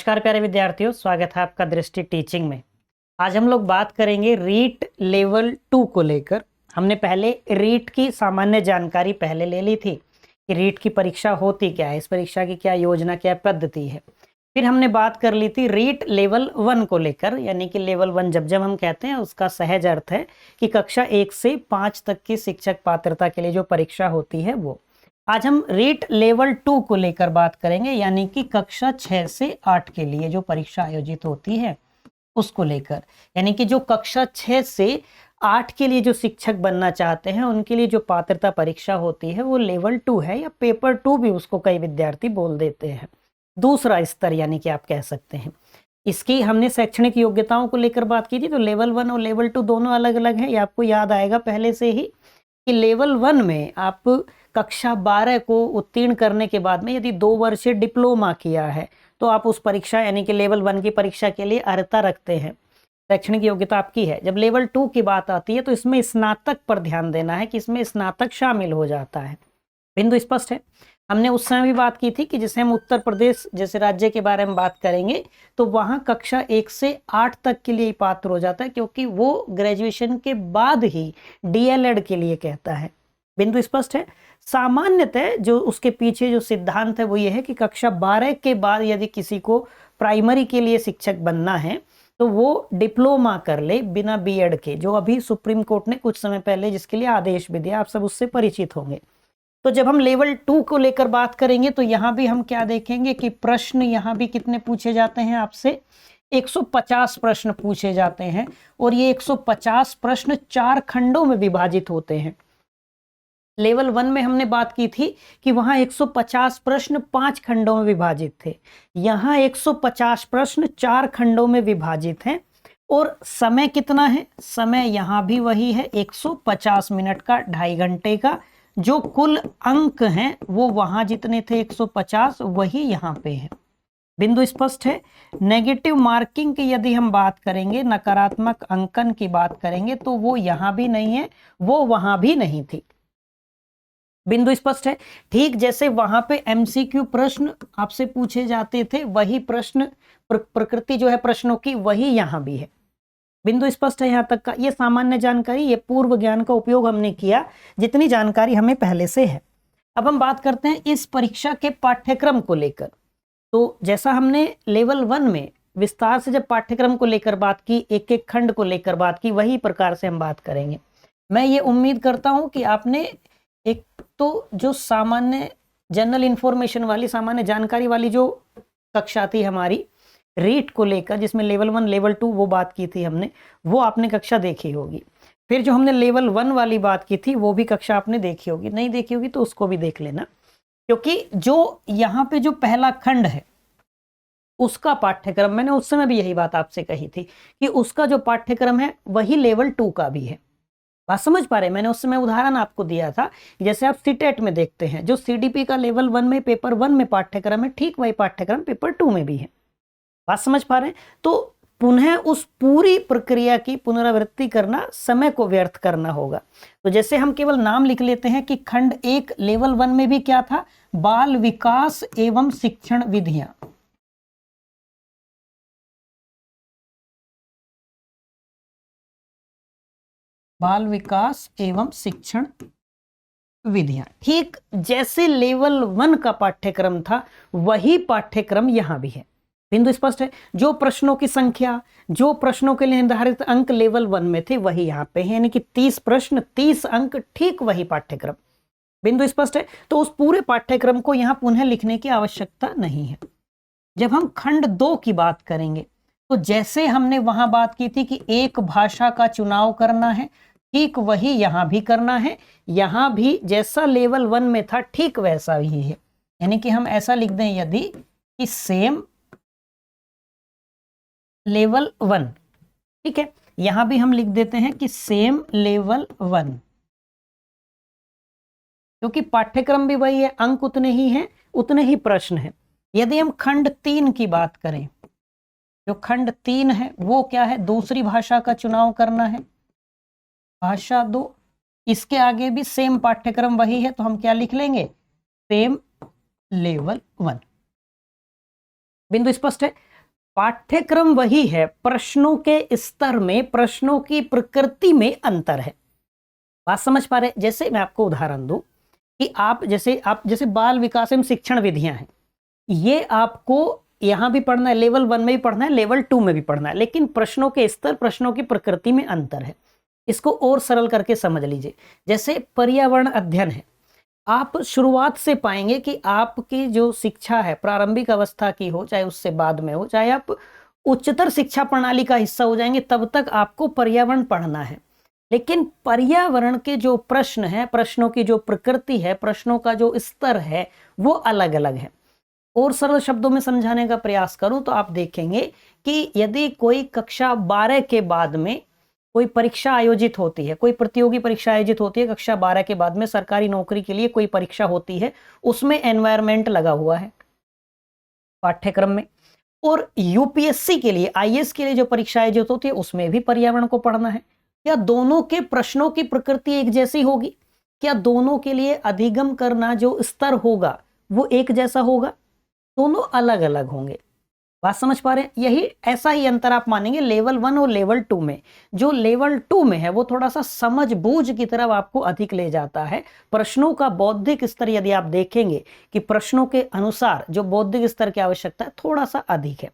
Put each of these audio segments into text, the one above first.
नमस्कार प्यारे विद्यार्थियों, स्वागत है आपका दृष्टि टीचिंग में। आज हम लोग बात करेंगे रीट लेवल 2 को लेकर। हमने पहले रीट की सामान्य जानकारी पहले ले ली थी कि रीट की परीक्षा होती क्या है, इस परीक्षा की क्या योजना, क्या पद्धति है। फिर हमने बात कर ली थी रीट लेवल 1 को लेकर, यानी कि लेवल 1 जब हम कहते हैं उसका सहज अर्थ है कि कक्षा 1 से 5 तक की शिक्षक पात्रता के लिए जो परीक्षा होती है वो। आज हम रीट लेवल 2 को लेकर बात करेंगे, यानी कि कक्षा 6 से 8 के लिए जो परीक्षा आयोजित होती है उसको लेकर। यानी कि जो कक्षा 6 से 8 के लिए जो शिक्षक बनना चाहते हैं उनके लिए जो पात्रता परीक्षा होती है वो लेवल 2 है, या पेपर 2 भी उसको कई विद्यार्थी बोल देते हैं, दूसरा स्तर यानी कि आप कह सकते हैं। इसकी हमने शैक्षणिक योग्यताओं को लेकर बात की थी, तो लेवल 1 और लेवल 2 दोनों अलग अलग हैं। ये आपको याद आएगा पहले से ही कि लेवल 1 में आप कक्षा 12 को उत्तीर्ण करने के बाद में यदि 2 वर्षीय डिप्लोमा किया है तो आप उस परीक्षा यानी कि लेवल 1 की परीक्षा के लिए अर्हता रखते हैं, शैक्षणिक योग्यता आपकी है। जब लेवल 2 की बात आती है तो इसमें स्नातक पर ध्यान देना है कि इसमें स्नातक शामिल हो जाता है। बिंदु स्पष्ट है। हमने उस समय भी बात की थी कि जैसे हम उत्तर प्रदेश जैसे राज्य के बारे में बात करेंगे तो वहां कक्षा 1 से 8 तक के लिए पात्र हो जाता है, क्योंकि वो ग्रेजुएशन के बाद ही डीएलएड के लिए कहता है। बिंदु स्पष्ट है। सामान्यतः जो उसके पीछे जो सिद्धांत है वो ये है कि कक्षा 12 के बाद यदि किसी को प्राइमरी के लिए शिक्षक बनना है तो वो डिप्लोमा कर ले बिना बीएड के, जो अभी सुप्रीम कोर्ट ने कुछ समय पहले जिसके लिए आदेश भी दिया, आप सब उससे परिचित होंगे। तो जब हम लेवल 2 को लेकर बात करेंगे तो यहां भी हम क्या देखेंगे कि प्रश्न यहां भी कितने पूछे जाते हैं आपसे, 150 प्रश्न पूछे जाते हैं, और ये 150 प्रश्न 4 खंडों में विभाजित होते हैं। लेवल 1 में हमने बात की थी कि वहां 150 प्रश्न 5 खंडों में विभाजित थे, यहां 150 प्रश्न 4 खंडों में विभाजित हैं। और समय कितना है, समय यहां भी वही है 150 मिनट का, 2.5 घंटे का। जो कुल अंक हैं वो वहां जितने थे 150 वही यहां पे है। बिंदु स्पष्ट है। नेगेटिव मार्किंग की यदि हम बात करेंगे, नकारात्मक अंकन की बात करेंगे, तो वो यहां भी नहीं है, वो वहां भी नहीं थी। बिंदु स्पष्ट है। ठीक जैसे वहां पे एमसीक्यू प्रश्न आपसे पूछे जाते थे, वही प्रश्न प्रकृति जो है प्रश्नों की वही यहां भी है। बिंदु स्पष्ट है। यहां तक का ये सामान्य जानकारी, ये पूर्व ज्ञान का उपयोग हमने किया जितनी जानकारी हमें पहले से है। अब हम बात करते हैं इस परीक्षा के पाठ्यक्रम को लेकर। तो जैसा हमने लेवल 1 में विस्तार से जब पाठ्यक्रम को लेकर बात की, एक एक खंड को लेकर बात की, वही प्रकार से हम बात करेंगे। मैं ये उम्मीद करता हूं कि आपने एक तो जो सामान्य जनरल इंफॉर्मेशन वाली, सामान्य जानकारी वाली जो कक्षा थी हमारी रीट को लेकर, जिसमें लेवल 1 लेवल 2 वो बात की थी हमने, वो आपने कक्षा देखी होगी। फिर जो हमने लेवल 1 वाली बात की थी वो भी कक्षा आपने देखी होगी, नहीं देखी होगी तो उसको भी देख लेना, क्योंकि जो यहाँ पे जो पहला खंड है उसका पाठ्यक्रम, मैंने उस समय भी यही बात आपसे कही थी कि उसका जो पाठ्यक्रम है वही लेवल 2 का भी है। बात समझ पा रहे? मैंने उस समय उदाहरण आपको दिया था, जैसे आप सीटेट में देखते हैं जो सीडीपी का लेवल 1 में पेपर 1 में पाठ्यक्रम है, ठीक वही पाठ्यक्रम पेपर 2 में भी है। बात समझ पा रहे हैं? तो पुनः उस पूरी प्रक्रिया की पुनरावृत्ति करना, समय को व्यर्थ करना होगा। तो जैसे हम केवल नाम लिख लेते हैं कि खंड 1 लेवल 1 में भी क्या था, बाल विकास एवं शिक्षण विधियां। बाल विकास एवं शिक्षण विधियां, ठीक जैसे लेवल 1 का पाठ्यक्रम था वही पाठ्यक्रम यहां भी है। बिंदु स्पष्ट है। जो प्रश्नों की संख्या, जो प्रश्नों के लिए निर्धारित अंक लेवल 1 में थे वही यहां पे है, यानी कि 30 प्रश्न 30 अंक, ठीक वही पाठ्यक्रम। बिंदु स्पष्ट है। तो उस पूरे पाठ्यक्रम को यहां पुनः लिखने की आवश्यकता नहीं है। जब हम खंड 2 की बात करेंगे तो जैसे हमने वहां बात की थी कि एक भाषा का चुनाव करना है, ठीक वही यहां भी करना है। यहां भी जैसा लेवल 1 में था ठीक वैसा ही है, यानी कि हम ऐसा लिख दें यदि कि सेम लेवल 1, ठीक है। यहां भी हम लिख देते हैं कि सेम लेवल 1, क्योंकि पाठ्यक्रम भी वही है, अंक उतने ही हैं, उतने ही प्रश्न हैं। यदि हम खंड 3 की बात करें, जो खंड 3 है वो क्या है, दूसरी भाषा का चुनाव करना है, भाषा 2। इसके आगे भी सेम पाठ्यक्रम वही है, तो हम क्या लिख लेंगे, सेम लेवल 1। बिंदु स्पष्ट है। पाठ्यक्रम वही है, प्रश्नों के स्तर में, प्रश्नों की प्रकृति में अंतर है। बात समझ पा रहे? जैसे मैं आपको उदाहरण दूं कि आप जैसे बाल विकास एवं शिक्षण विधियां हैं, ये आपको यहां भी पढ़ना है, लेवल 1 में भी पढ़ना है, लेवल 2 में भी पढ़ना है, लेकिन प्रश्नों के स्तर, प्रश्नों की प्रकृति में अंतर है। इसको और सरल करके समझ लीजिए। जैसे पर्यावरण अध्ययन है, आप शुरुआत से पाएंगे कि आपकी जो शिक्षा है, प्रारंभिक अवस्था की हो, चाहे उससे बाद में हो, चाहे आप उच्चतर शिक्षा प्रणाली का हिस्सा हो जाएंगे, तब तक आपको पर्यावरण पढ़ना है। लेकिन पर्यावरण के जो प्रश्न है, प्रश्नों की जो प्रकृति है, प्रश्नों का जो स्तर है, वो अलग अलग है। और सरल शब्दों में समझाने का प्रयास करूं तो आप देखेंगे कि यदि कोई कक्षा 12 के बाद में कोई परीक्षा आयोजित होती है, कोई प्रतियोगी परीक्षा आयोजित होती है, कक्षा 12 के बाद में सरकारी नौकरी के लिए कोई परीक्षा होती है, उसमें एनवायरमेंट लगा हुआ है पाठ्यक्रम में। और यूपीएससी के लिए, आईएएस के लिए जो परीक्षा आयोजित होती है, उसमें भी पर्यावरण को पढ़ना है। क्या दोनों के प्रश्नों की प्रकृति एक जैसी होगी? क्या दोनों के लिए अधिगम करना जो स्तर होगा वो एक जैसा होगा? दोनों अलग अलग होंगे। बात समझ पा रहे हैं? यही ऐसा ही अंतर आप मानेंगे लेवल 1 और लेवल 2 में। जो लेवल 2 में है वो थोड़ा सा समझ बूझ की तरफ आपको अधिक ले जाता है। प्रश्नों का बौद्धिक स्तर यदि आप देखेंगे कि प्रश्नों के अनुसार जो बौद्धिक स्तर की आवश्यकता है थोड़ा सा अधिक है,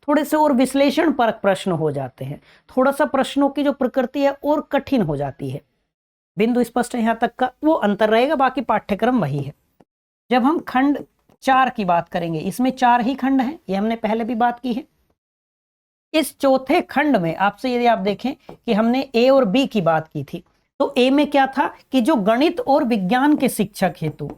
थोड़े से और विश्लेषण परक प्रश्न हो जाते हैं, थोड़ा सा प्रश्नों की जो प्रकृति है और कठिन हो जाती है। बिंदु स्पष्ट है? यहां तक का वो अंतर रहेगा, बाकी पाठ्यक्रम वही है। जब हम खंड 4 की बात करेंगे, इसमें 4 ही खंड हैं, ये हमने पहले भी बात की है। इस चौथे खंड में आपसे यदि आप देखें कि हमने ए और बी की बात की थी, तो ए में क्या था कि जो गणित और विज्ञान के शिक्षक हेतु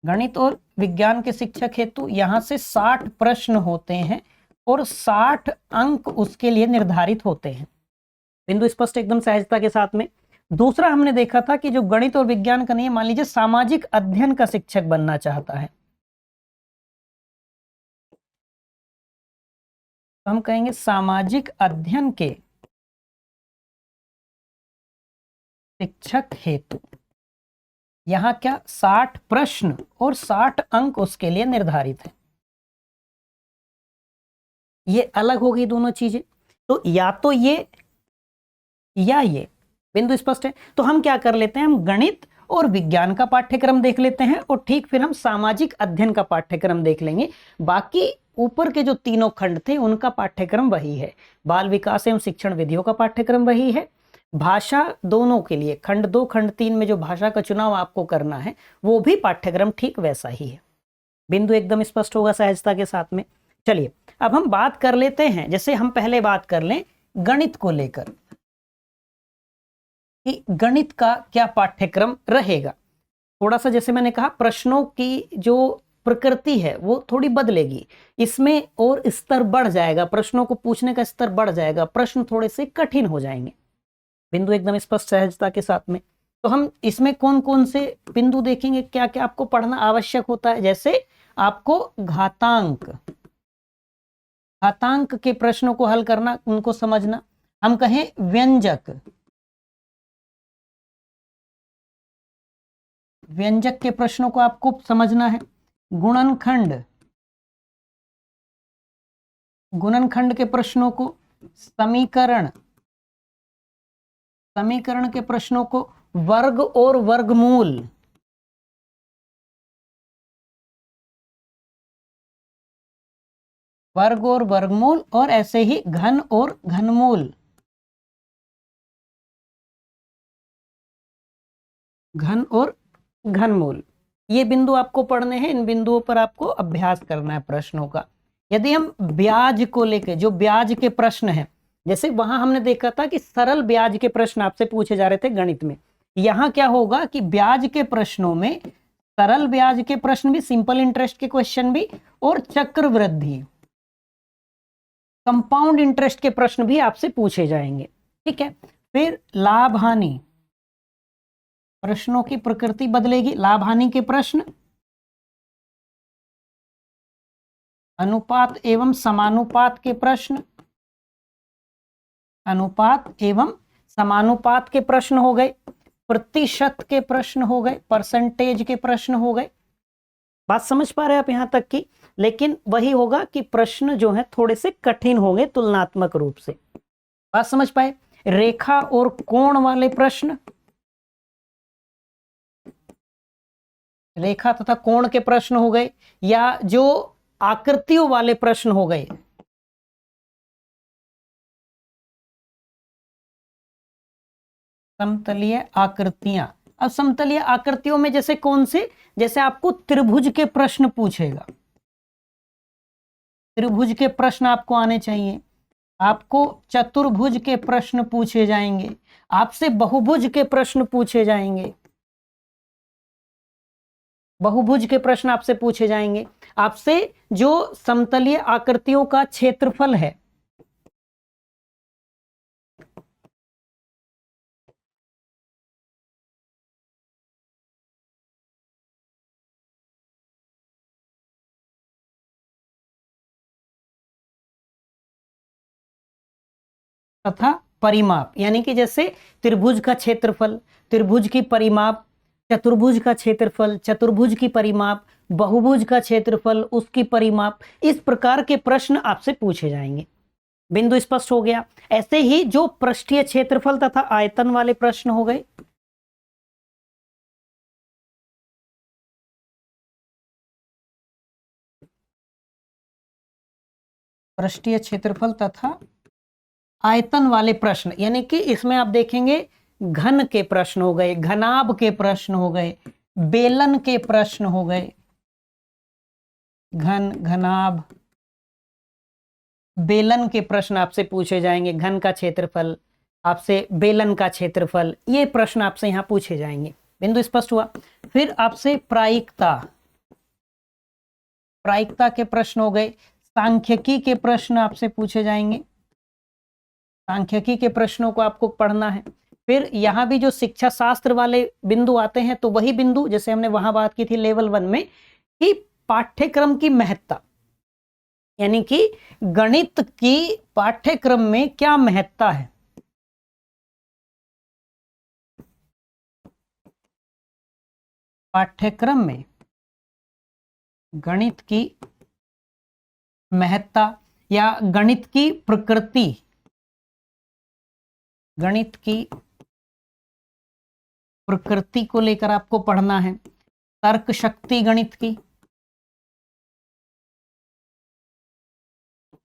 गणित और विज्ञान के शिक्षक हेतु यहां से 60 प्रश्न होते हैं और 60 अंक उसके लिए निर्धारित होते हैं। बिंदु स्पष्ट एकदम सहजता के साथ में। दूसरा हमने देखा था कि जो गणित और विज्ञान का नहीं, मान लीजिए सामाजिक अध्ययन का शिक्षक बनना चाहता है, तो हम कहेंगे सामाजिक अध्ययन के शिक्षक हेतु यहां क्या 60 प्रश्न और 60 अंक उसके लिए निर्धारित है। ये अलग हो गई दोनों चीजें, तो या तो ये या ये। बिंदु स्पष्ट है? तो हम क्या कर लेते हैं, हम गणित और विज्ञान का पाठ्यक्रम देख लेते हैं और ठीक फिर हम सामाजिक अध्ययन का पाठ्यक्रम देख लेंगे। बाकी ऊपर के जो तीनों खंड थे उनका पाठ्यक्रम वही है। बाल विकास एवं शिक्षण विधियों का पाठ्यक्रम वही है। भाषा दोनों के लिए खंड 2 खंड 3 में जो भाषा का चुनाव आपको करना है वो भी पाठ्यक्रम ठीक वैसा ही है। बिंदु एकदम स्पष्ट होगा सहजता के साथ में। चलिए अब हम बात कर लेते हैं, जैसे हम पहले बात कर लें गणित को लेकर कि गणित का क्या पाठ्यक्रम रहेगा। थोड़ा सा जैसे मैंने कहा प्रश्नों की जो प्रकृति है वो थोड़ी बदलेगी, इसमें और स्तर बढ़ जाएगा, प्रश्नों को पूछने का स्तर बढ़ जाएगा, प्रश्न थोड़े से कठिन हो जाएंगे। बिंदु एकदम स्पष्ट सहजता के साथ में। तो हम इसमें कौन कौन से बिंदु देखेंगे, क्या क्या आपको पढ़ना आवश्यक होता है। जैसे आपको घातांक, घातांक के प्रश्नों को हल करना, उनको समझना। हम कहें व्यंजक, व्यंजक के प्रश्नों को आपको समझना है। गुणनखंड, गुणनखंड के प्रश्नों को, समीकरण, समीकरण के प्रश्नों को, वर्ग और वर्गमूल, वर्ग और वर्गमूल, और ऐसे ही घन और घनमूल, घन और घनमूल। ये बिंदु आपको पढ़ने हैं, इन बिंदुओं पर आपको अभ्यास करना है प्रश्नों का। यदि हम ब्याज को लेकर, जो ब्याज के प्रश्न हैं, जैसे वहां हमने देखा था कि सरल ब्याज के प्रश्न आपसे पूछे जा रहे थे गणित में, यहां क्या होगा कि ब्याज के प्रश्नों में सरल ब्याज के प्रश्न भी, सिंपल इंटरेस्ट के क्वेश्चन भी, और चक्रवृद्धि कंपाउंड इंटरेस्ट के प्रश्न भी आपसे पूछे जाएंगे। ठीक है। फिर लाभ हानि, प्रश्नों की प्रकृति बदलेगी। लाभ हानि के प्रश्न, अनुपात एवं समानुपात के प्रश्न, अनुपात एवं समानुपात के प्रश्न हो गए, प्रतिशत के प्रश्न हो गए, परसेंटेज के प्रश्न हो गए। बात समझ पा रहे हैं आप यहां तक की? लेकिन वही होगा कि प्रश्न जो है थोड़े से कठिन होंगे तुलनात्मक रूप से। बात समझ पाए? रेखा और कोण वाले प्रश्न, रेखा तथा कोण के प्रश्न हो गए, या जो आकृतियों वाले प्रश्न हो गए, समतलीय आकृतियां। अब समतलीय आकृतियों में जैसे कौन से? जैसे आपको त्रिभुज के प्रश्न पूछेगा, त्रिभुज के प्रश्न आपको आने चाहिए, आपको चतुर्भुज के प्रश्न पूछे जाएंगे, आपसे बहुभुज के प्रश्न पूछे जाएंगे, बहुभुज के प्रश्न आपसे पूछे जाएंगे, आपसे जो समतलीय आकृतियों का क्षेत्रफल है, तथा परिमाप, यानी कि जैसे त्रिभुज का क्षेत्रफल, त्रिभुज की परिमाप, चतुर्भुज का क्षेत्रफल, चतुर्भुज की परिमाप, बहुभुज का क्षेत्रफल, उसकी परिमाप, इस प्रकार के प्रश्न आपसे पूछे जाएंगे। बिंदु स्पष्ट हो गया? ऐसे ही जो पृष्ठीय क्षेत्रफल तथा आयतन वाले प्रश्न हो गए, पृष्ठीय क्षेत्रफल तथा आयतन वाले प्रश्न, यानी कि इसमें आप देखेंगे घन के प्रश्न हो गए, घनाभ के प्रश्न हो गए, बेलन के प्रश्न हो गए, घन, घनाभ, बेलन के प्रश्न आपसे पूछे जाएंगे। घन का क्षेत्रफल, आपसे बेलन का क्षेत्रफल, ये प्रश्न आपसे यहां पूछे जाएंगे। बिंदु स्पष्ट हुआ? फिर आपसे प्रायिकता, प्रायिकता के प्रश्न हो गए, सांख्यिकी के प्रश्न आपसे पूछे जाएंगे, सांख्यिकी के प्रश्नों को आपको पढ़ना है। फिर यहां भी जो शिक्षा शास्त्र वाले बिंदु आते हैं, तो वही बिंदु जैसे हमने वहां बात की थी लेवल 1 में कि पाठ्यक्रम की महत्ता, यानी कि गणित की पाठ्यक्रम में क्या महत्ता है, पाठ्यक्रम में गणित की महत्ता या गणित की प्रकृति, गणित की प्रकृति को लेकर आपको पढ़ना है। तर्क शक्ति गणित की,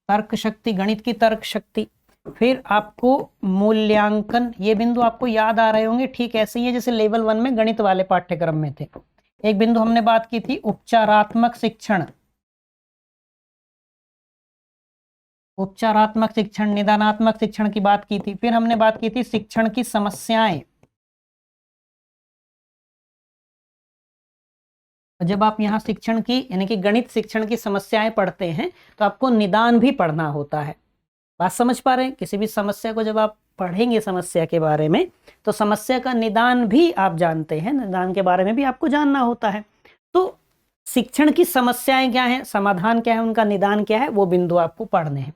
तर्क शक्ति, गणित की तर्क शक्ति। फिर आपको मूल्यांकन, ये बिंदु आपको याद आ रहे होंगे, ठीक ऐसे ही है जैसे लेवल 1 में गणित वाले पाठ्यक्रम में थे। एक बिंदु हमने बात की थी उपचारात्मक शिक्षण, उपचारात्मक शिक्षण, निदानात्मक शिक्षण की बात की थी। फिर हमने बात की थी शिक्षण की समस्याएं, जब आप यहाँ शिक्षण की यानी कि गणित शिक्षण की समस्याएं पढ़ते हैं तो आपको निदान भी पढ़ना होता है। बात समझ पा रहे हैं? किसी भी समस्या को जब आप पढ़ेंगे समस्या के बारे में, तो समस्या का निदान भी आप जानते हैं, निदान के बारे में भी आपको जानना होता है। तो शिक्षण की समस्याएं क्या हैं, समाधान क्या है, उनका निदान क्या है, वो बिंदु आपको पढ़ने हैं।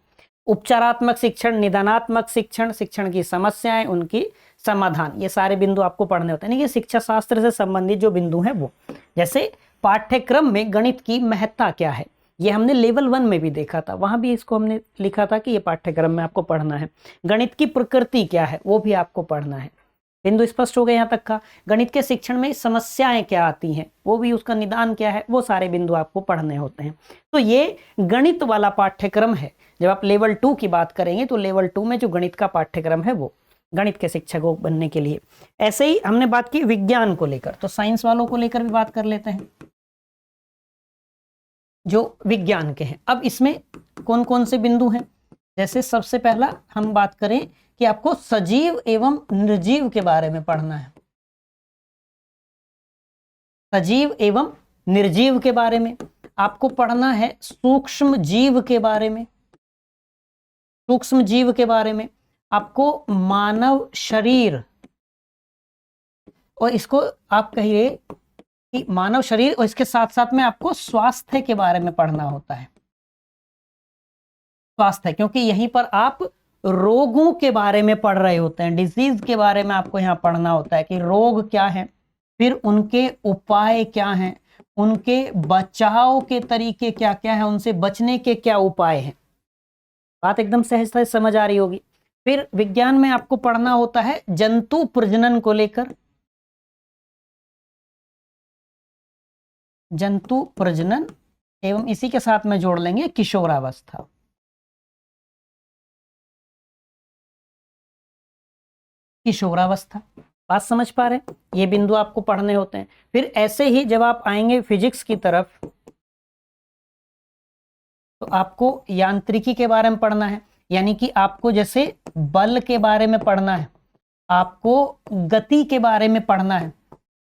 उपचारात्मक शिक्षण, निदानात्मक शिक्षण, शिक्षण की समस्याएं, उनकी समाधान, ये सारे बिंदु आपको पढ़ने होते हैं। यानी कि शिक्षा शास्त्र से संबंधित जो बिंदु हैं वो, जैसे पाठ्यक्रम में गणित की महत्ता क्या है, ये हमने लेवल 1 में भी देखा था, वहां भी इसको हमने लिखा था कि ये पाठ्यक्रम में आपको पढ़ना है। गणित की प्रकृति क्या है, वो भी आपको पढ़ना है। बिंदु स्पष्ट हो गया यहाँ तक का? गणित के शिक्षण में समस्याएं क्या आती हैं, वो भी, उसका निदान क्या है, वो सारे बिंदु आपको पढ़ने होते हैं। तो ये गणित वाला पाठ्यक्रम है। जब आप लेवल 2 की बात करेंगे तो लेवल 2 में जो गणित का पाठ्यक्रम है वो गणित के शिक्षकों बनने के लिए। ऐसे ही हमने बात की विज्ञान को लेकर, तो साइंस वालों को लेकर भी बात कर लेते हैं जो विज्ञान के हैं। अब इसमें कौन कौन से बिंदु हैं? जैसे सबसे पहला हम बात करें कि आपको सजीव एवं निर्जीव के बारे में पढ़ना है, सजीव एवं निर्जीव के बारे में आपको पढ़ना है। सूक्ष्म जीव के बारे में, सूक्ष्म जीव के बारे में आपको मानव शरीर, और इसको आप कहिए कि मानव शरीर, और इसके साथ साथ में आपको स्वास्थ्य के बारे में पढ़ना होता है। स्वास्थ्य, क्योंकि यहीं पर आप रोगों के बारे में पढ़ रहे होते हैं, डिजीज के बारे में आपको यहाँ पढ़ना होता है कि रोग क्या है, फिर उनके उपाय क्या हैं, उनके बचाव के तरीके क्या क्या है, उनसे बचने के क्या उपाय हैं। बात एकदम सहज सहज समझ आ रही होगी। फिर विज्ञान में आपको पढ़ना होता है जंतु प्रजनन को लेकर, जंतु प्रजनन एवं इसी के साथ में जोड़ लेंगे किशोरावस्था। किशोरावस्था, बात समझ पा रहे हैं? ये बिंदु आपको पढ़ने होते हैं। फिर ऐसे ही जब आप आएंगे फिजिक्स की तरफ तो आपको यांत्रिकी के बारे में पढ़ना है, यानी कि आपको जैसे बल के बारे में पढ़ना है, आपको गति के बारे में पढ़ना है,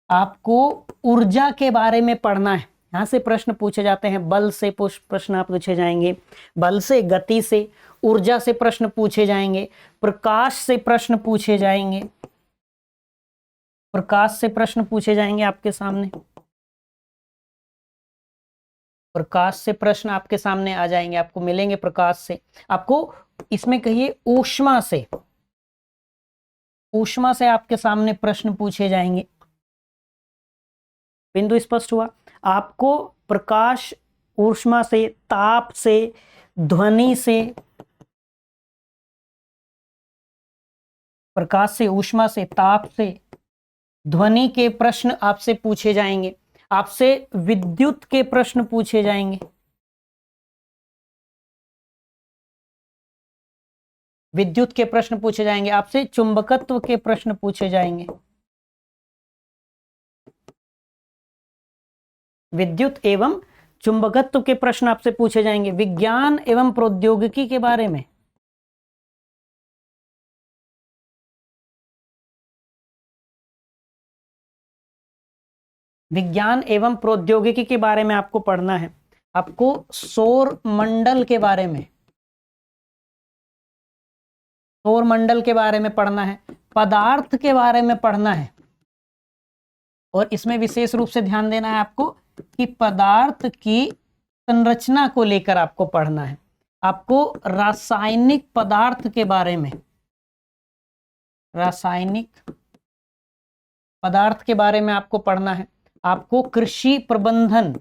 आपको ऊर्जा के बारे में पढ़ना है। यहाँ से प्रश्न पूछे जाते हैं, बल से प्रश्न आप पूछे जाएंगे, बल से, गति से, ऊर्जा से प्रश्न पूछे जाएंगे, प्रकाश से प्रश्न पूछे जाएंगे, प्रकाश से प्रश्न पूछे जाएंगे आपके सामने, प्रकाश से प्रश्न आपके सामने आ जाएंगे, आपको मिलेंगे प्रकाश से। आपको इसमें कहिए ऊष्मा से, ऊष्मा से आपके सामने प्रश्न पूछे जाएंगे। बिंदु स्पष्ट हुआ? आपको प्रकाश, ऊष्मा से, ताप से, ध्वनि से, प्रकाश से, ऊष्मा से, ताप से, ध्वनि के प्रश्न आपसे पूछे जाएंगे, आपसे विद्युत के प्रश्न पूछे जाएंगे, विद्युत के प्रश्न पूछे जाएंगे, आपसे चुंबकत्व के प्रश्न पूछे जाएंगे, विद्युत एवं चुंबकत्व के प्रश्न आपसे पूछे जाएंगे। विज्ञान एवं प्रौद्योगिकी के बारे में, विज्ञान एवं प्रौद्योगिकी के बारे में आपको पढ़ना है। आपको सौर मंडल के बारे में, सौर मंडल के बारे में पढ़ना है, पदार्थ के बारे में पढ़ना है, और इसमें विशेष रूप से ध्यान देना है आपको कि पदार्थ की संरचना को लेकर आपको पढ़ना है। आपको रासायनिक पदार्थ के बारे में, रासायनिक पदार्थ के बारे में आपको पढ़ना है। आपको कृषि प्रबंधन,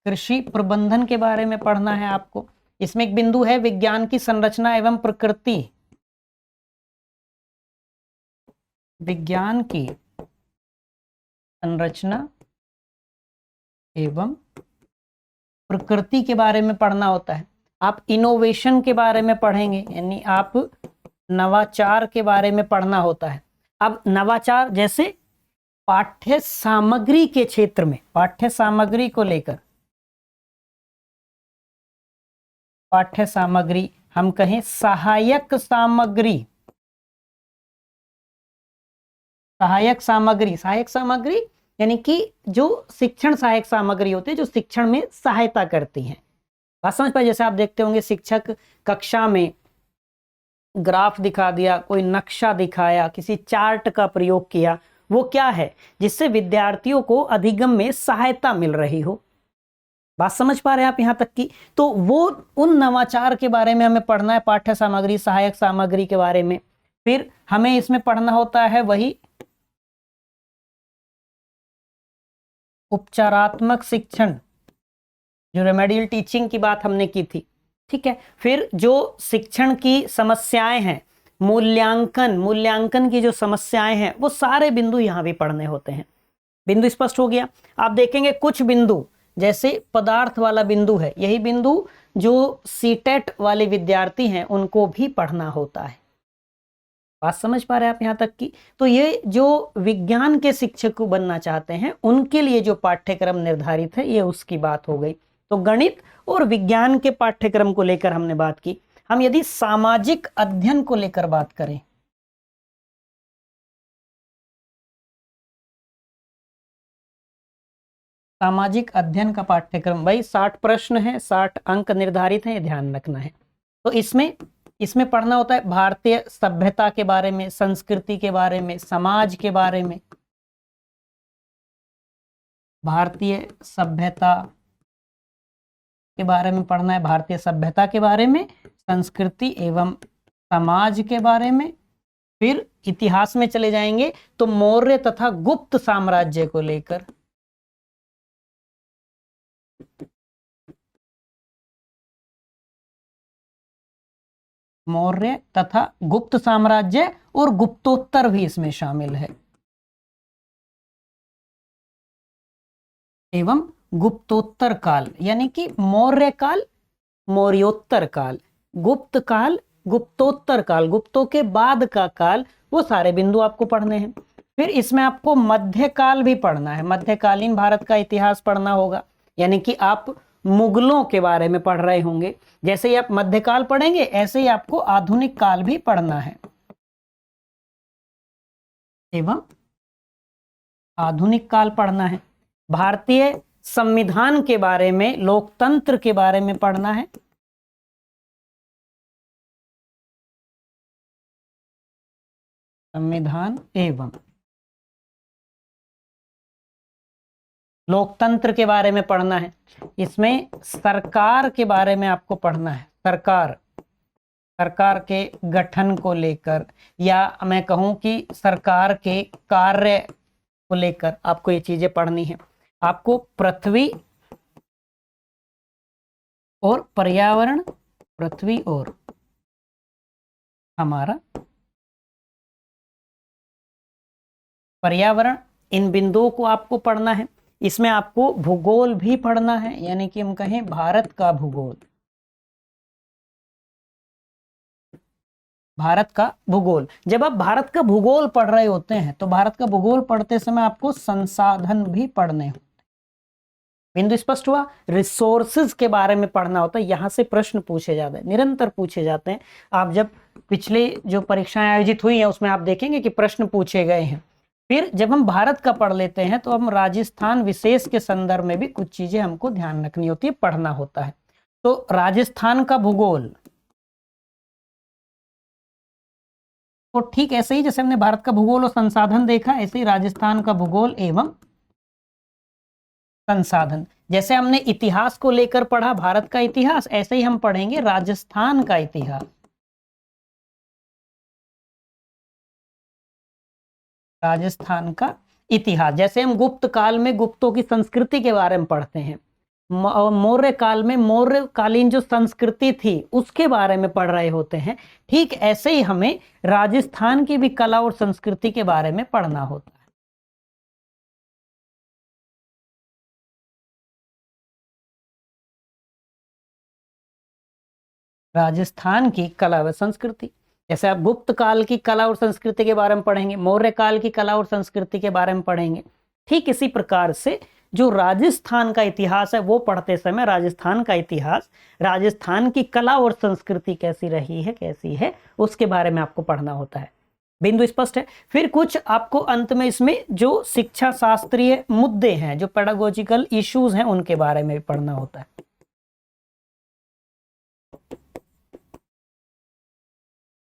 कृषि प्रबंधन के बारे में पढ़ना है आपको। इसमें एक बिंदु है विज्ञान की संरचना एवं प्रकृति, विज्ञान की संरचना एवं प्रकृति के बारे में पढ़ना होता है। आप इनोवेशन के बारे में पढ़ेंगे, यानी आप नवाचार के बारे में पढ़ना होता है। अब नवाचार जैसे पाठ्य सामग्री के क्षेत्र में, पाठ्य सामग्री को लेकर, पाठ्य सामग्री, हम कहें सहायक सामग्री, सहायक सामग्री, सहायक सामग्री यानी कि जो शिक्षण सहायक सामग्री होती है, जो शिक्षण में सहायता करती हैं। बात समझ पाए? जैसे आप देखते होंगे शिक्षक कक्षा में ग्राफ दिखा दिया, कोई नक्शा दिखाया, किसी चार्ट का प्रयोग किया, वो क्या है? जिससे विद्यार्थियों को अधिगम में सहायता मिल रही हो। बात समझ पा रहे हैं आप यहां तक की? तो वो उन नवाचार के बारे में हमें पढ़ना है, पाठ्य सामग्री, सहायक सामग्री के बारे में। फिर हमें इसमें पढ़ना होता है वही उपचारात्मक शिक्षण, जो रेमेडियल टीचिंग की बात हमने की थी, ठीक है। फिर जो शिक्षण की समस्याएं हैं, मूल्यांकन, मूल्यांकन की जो समस्याएं हैं, वो सारे बिंदु यहां भी पढ़ने होते हैं। बिंदु स्पष्ट हो गया? आप देखेंगे कुछ बिंदु जैसे पदार्थ वाला बिंदु है, यही बिंदु जो सीटेट वाले विद्यार्थी हैं उनको भी पढ़ना होता है। बात समझ पा रहे हैं आप यहां तक की? तो ये जो विज्ञान के शिक्षक को बनना चाहते हैं उनके लिए जो पाठ्यक्रम निर्धारित है, ये उसकी बात हो गई। तो गणित और विज्ञान के पाठ्यक्रम को लेकर हमने बात की। हम यदि सामाजिक अध्ययन को लेकर बात करें, सामाजिक अध्ययन का पाठ्यक्रम, भाई 60 प्रश्न है, 60 अंक निर्धारित है, ये ध्यान रखना है। तो इसमें पढ़ना होता है भारतीय सभ्यता के बारे में, संस्कृति के बारे में, समाज के बारे में, भारतीय सभ्यता, के बारे में पढ़ना है, भारतीय सभ्यता के बारे में, संस्कृति एवं समाज के बारे में। फिर इतिहास में चले जाएंगे तो मौर्य तथा गुप्त साम्राज्य को लेकर, मौर्य तथा गुप्त साम्राज्य और गुप्तोत्तर भी इसमें शामिल है, एवं गुप्तोत्तर काल, यानी कि मौर्य काल, मौर्योत्तर काल, गुप्त काल, गुप्तोत्तर काल, गुप्तों के बाद का काल, वो सारे बिंदु आपको पढ़ने हैं। फिर इसमें आपको मध्यकाल भी पढ़ना है, मध्यकालीन भारत का इतिहास पढ़ना होगा, यानी कि आप मुगलों के बारे में पढ़ रहे होंगे। जैसे ही आप मध्यकाल पढ़ेंगे ऐसे ही आपको आधुनिक काल भी पढ़ना है, एवं आधुनिक काल पढ़ना है। भारतीय संविधान के बारे में, लोकतंत्र के बारे में पढ़ना है, संविधान एवं लोकतंत्र के बारे में पढ़ना है। इसमें सरकार के बारे में आपको पढ़ना है, सरकार, सरकार के गठन को लेकर, या मैं कहूं कि सरकार के कार्य को लेकर आपको ये चीजें पढ़नी है। आपको पृथ्वी और पर्यावरण, पृथ्वी और हमारा पर्यावरण, इन बिंदुओं को आपको पढ़ना है। इसमें आपको भूगोल भी पढ़ना है, यानी कि हम कहें भारत का भूगोल, भारत का भूगोल। जब आप भारत का भूगोल पढ़ रहे होते हैं तो भारत का भूगोल पढ़ते समय आपको संसाधन भी पढ़ने होते हैं। बिंदु स्पष्ट हुआ? रिसोर्सेज के बारे में पढ़ना होता है, यहां से प्रश्न पूछे जाते हैं, निरंतर पूछे जाते हैं। आप जब पिछले जो परीक्षाएं आयोजित हुई हैं उसमें आप देखेंगे कि प्रश्न पूछे गए हैं। फिर जब हम भारत का पढ़ लेते हैं तो हम राजस्थान विशेष के संदर्भ में भी कुछ चीजें हमको ध्यान रखनी होती है, पढ़ना होता है। तो राजस्थान का भूगोल, तो ठीक ऐसे ही जैसे हमने भारत का भूगोल और संसाधन देखा, ऐसे ही राजस्थान का भूगोल एवं संसाधन। जैसे हमने इतिहास को लेकर पढ़ा, भारत का इतिहास, ऐसे ही हम पढ़ेंगे राजस्थान का इतिहास, राजस्थान का इतिहास। जैसे हम गुप्त काल में गुप्तों की संस्कृति के बारे में पढ़ते हैं, मौर्य काल में मौर्यकालीन जो संस्कृति थी उसके बारे में पढ़ रहे होते हैं, ठीक ऐसे ही हमें राजस्थान की भी कला और संस्कृति के बारे में पढ़ना होता है। राजस्थान की कला व संस्कृति, जैसे आप गुप्त काल की कला और संस्कृति के बारे में पढ़ेंगे, मौर्य काल की कला और संस्कृति के बारे में पढ़ेंगे, ठीक इसी प्रकार से जो राजस्थान का इतिहास है वो पढ़ते समय राजस्थान का इतिहास, राजस्थान की कला और संस्कृति कैसी रही है, कैसी है, उसके बारे में आपको पढ़ना होता है। बिंदु स्पष्ट है? फिर कुछ आपको अंत में इसमें जो शिक्षा शास्त्रीय मुद्दे हैं, जो पेडागोजिकल इश्यूज हैं, उनके बारे में पढ़ना होता है।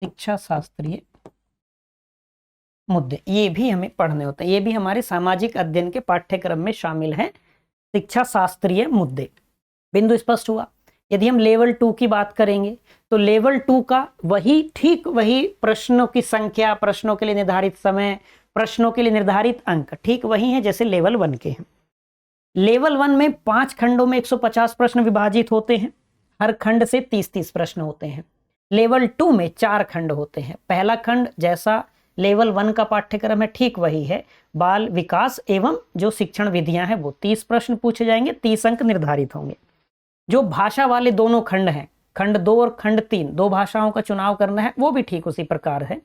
शिक्षा शास्त्रीय मुद्दे, ये भी हमें पढ़ने होते हैं, ये भी हमारे सामाजिक अध्ययन के पाठ्यक्रम में शामिल है, शिक्षा शास्त्रीय मुद्दे। बिंदु स्पष्ट हुआ? यदि हम लेवल 2 की बात करेंगे तो लेवल 2 का ठीक वही प्रश्नों की संख्या, प्रश्नों के लिए निर्धारित समय, प्रश्नों के लिए निर्धारित अंक ठीक वही है जैसे लेवल 1 के हैं। लेवल 1 में 5 खंडों में 150 प्रश्न विभाजित होते हैं, हर खंड से 30-30 प्रश्न होते हैं। लेवल 2 में 4 खंड होते हैं। पहला खंड जैसा लेवल 1 का पाठ्यक्रम है ठीक वही है, बाल विकास एवं जो शिक्षण विधियां हैं, वो 30 प्रश्न पूछे जाएंगे, 30 अंक निर्धारित होंगे। जो भाषा वाले दोनों खंड हैं, खंड 2 और खंड 3, 2 भाषाओं का चुनाव करना है, वो भी ठीक उसी प्रकार है,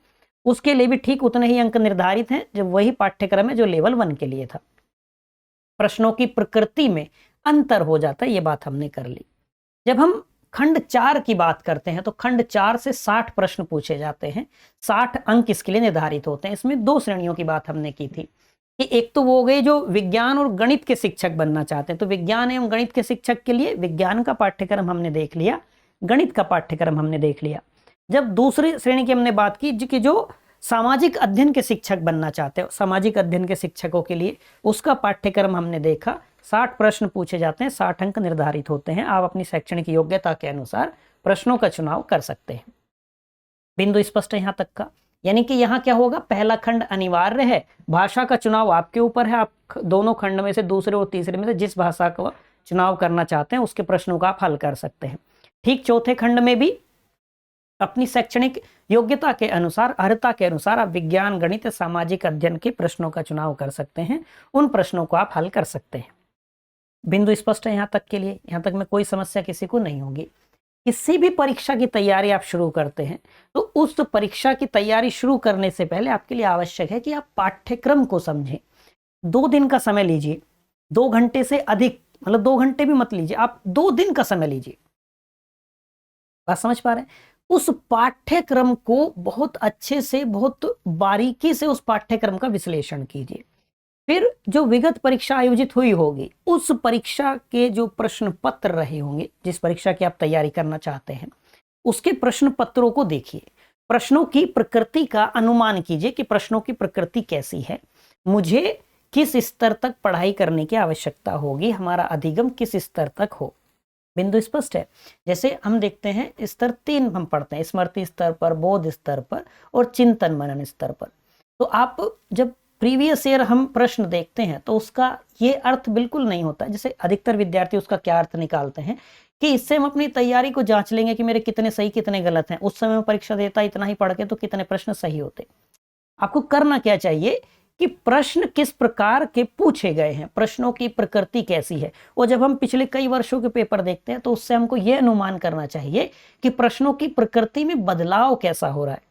उसके लिए भी ठीक उतने ही अंक निर्धारित हैं, जो वही पाठ्यक्रम है जो लेवल 1 के लिए था। प्रश्नों की प्रकृति में अंतर हो जाता है, ये बात हमने कर ली। जब हम खंड 4 की बात करते हैं तो खंड 4 से 60 प्रश्न पूछे जाते हैं, 60 अंक इसके लिए निर्धारित होते हैं। इसमें 2 श्रेणियों की बात हमने की थी कि एक तो वो हो गए जो विज्ञान और गणित के शिक्षक बनना चाहते हैं, तो विज्ञान एवं गणित के शिक्षक के लिए विज्ञान का पाठ्यक्रम हमने देख लिया, गणित का पाठ्यक्रम हमने देख लिया। जब दूसरी श्रेणी की हमने बात की कि जो सामाजिक अध्ययन के शिक्षक बनना चाहते हो, सामाजिक अध्ययन के शिक्षकों के लिए उसका पाठ्यक्रम हमने देखा, 60 प्रश्न पूछे जाते हैं, 60 अंक निर्धारित होते हैं। आप अपनी शैक्षणिक योग्यता के अनुसार प्रश्नों का चुनाव कर सकते हैं। बिंदु स्पष्ट है यहाँ तक का? यानी कि यहाँ क्या होगा, पहला खंड अनिवार्य है, भाषा का चुनाव आपके ऊपर है। आप दोनों खंड में से दूसरे और तीसरे में से जिस भाषा का चुनाव करना चाहते हैं उसके प्रश्नों का आप हल कर सकते हैं। ठीक चौथे खंड में भी अपनी शैक्षणिक योग्यता के अनुसार, अर्हता के अनुसार आप विज्ञान, गणित, सामाजिक अध्ययन के प्रश्नों का चुनाव कर सकते हैं। उन प्रश्नों को आप हल कर सकते हैं। बिंदु स्पष्ट है यहाँ तक के लिए? यहाँ तक में कोई समस्या किसी को नहीं होगी। किसी भी परीक्षा की तैयारी आप शुरू करते हैं तो उस परीक्षा की तैयारी शुरू करने से पहले आपके लिए आवश्यक है कि आप पाठ्यक्रम को समझें। 2 दिन का समय लीजिए, 2 घंटे से अधिक, मतलब 2 घंटे भी मत लीजिए, आप 2 दिन का समय लीजिए। बात समझ पा रहे हैं? उस पाठ्यक्रम को बहुत अच्छे से, बहुत बारीकी से उस पाठ्यक्रम का विश्लेषण कीजिए। फिर जो विगत परीक्षा आयोजित हुई होगी, उस परीक्षा के जो प्रश्न पत्र रहे होंगे, जिस परीक्षा की आप तैयारी करना चाहते हैं, उसके प्रश्न पत्रों को देखिए। प्रश्नों की प्रकृति का अनुमान कीजिए कि प्रश्नों की प्रकृति कैसी है, मुझे किस स्तर तक पढ़ाई करने की आवश्यकता होगी, हमारा अधिगम किस स्तर तक हो। बिंदु स्पष्ट है? जैसे हम देखते हैं स्तर 3 हम पढ़ते हैं, स्मृति स्तर पर, बोध स्तर पर और चिंतन मनन स्तर पर। तो आप जब प्रीवियस ईयर हम प्रश्न देखते हैं तो उसका ये अर्थ बिल्कुल नहीं होता। जैसे अधिकतर विद्यार्थी उसका क्या अर्थ निकालते हैं कि इससे हम अपनी तैयारी को जांच लेंगे कि मेरे कितने सही कितने गलत हैं। उस समय में परीक्षा देता इतना ही पढ़ के तो कितने प्रश्न सही होते। आपको करना क्या चाहिए कि प्रश्न किस प्रकार के पूछे गए हैं, प्रश्नों की प्रकृति कैसी है। और जब हम पिछले कई वर्षों के पेपर देखते हैं तो उससे हमको यह अनुमान करना चाहिए कि प्रश्नों की प्रकृति में बदलाव कैसा हो रहा है।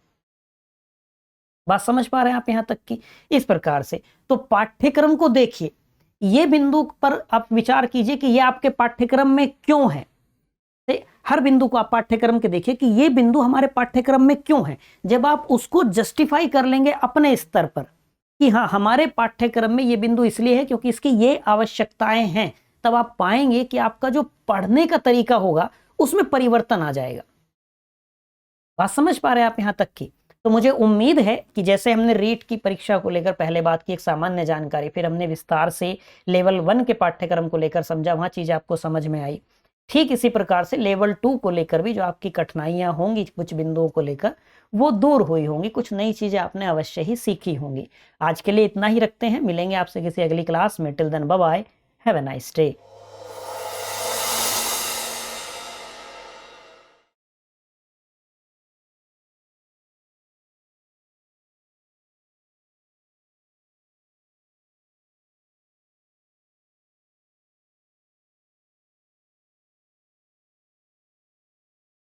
बात समझ पा रहे हैं आप यहां तक की? इस प्रकार से तो पाठ्यक्रम को देखिए, ये बिंदु पर आप विचार कीजिए कि ये आपके पाठ्यक्रम में क्यों है। हर बिंदु को आप पाठ्यक्रम के देखिए कि ये बिंदु हमारे पाठ्यक्रम में क्यों है। जब आप उसको जस्टिफाई कर लेंगे अपने स्तर पर कि हाँ, हमारे पाठ्यक्रम में ये बिंदु इसलिए है क्योंकि इसकी ये आवश्यकताएं हैं, तब आप पाएंगे कि आपका जो पढ़ने का तरीका होगा उसमें परिवर्तन आ जाएगा। बात समझ पा रहे हैं आप यहां तक की? तो मुझे उम्मीद है कि जैसे हमने रीट की परीक्षा को लेकर पहले बात की, एक सामान्य जानकारी, फिर हमने विस्तार से लेवल 1 के पाठ्यक्रम को लेकर समझा, वहां चीजें आपको समझ में आई। ठीक इसी प्रकार से लेवल 2 को लेकर भी जो आपकी कठिनाइयां होंगी कुछ बिंदुओं को लेकर, वो दूर हुई होंगी, कुछ नई चीजें आपने अवश्य ही सीखी होंगी। आज के लिए इतना ही रखते हैं, मिलेंगे आपसे किसी अगली क्लास में। Till then bye bye, have a nice day.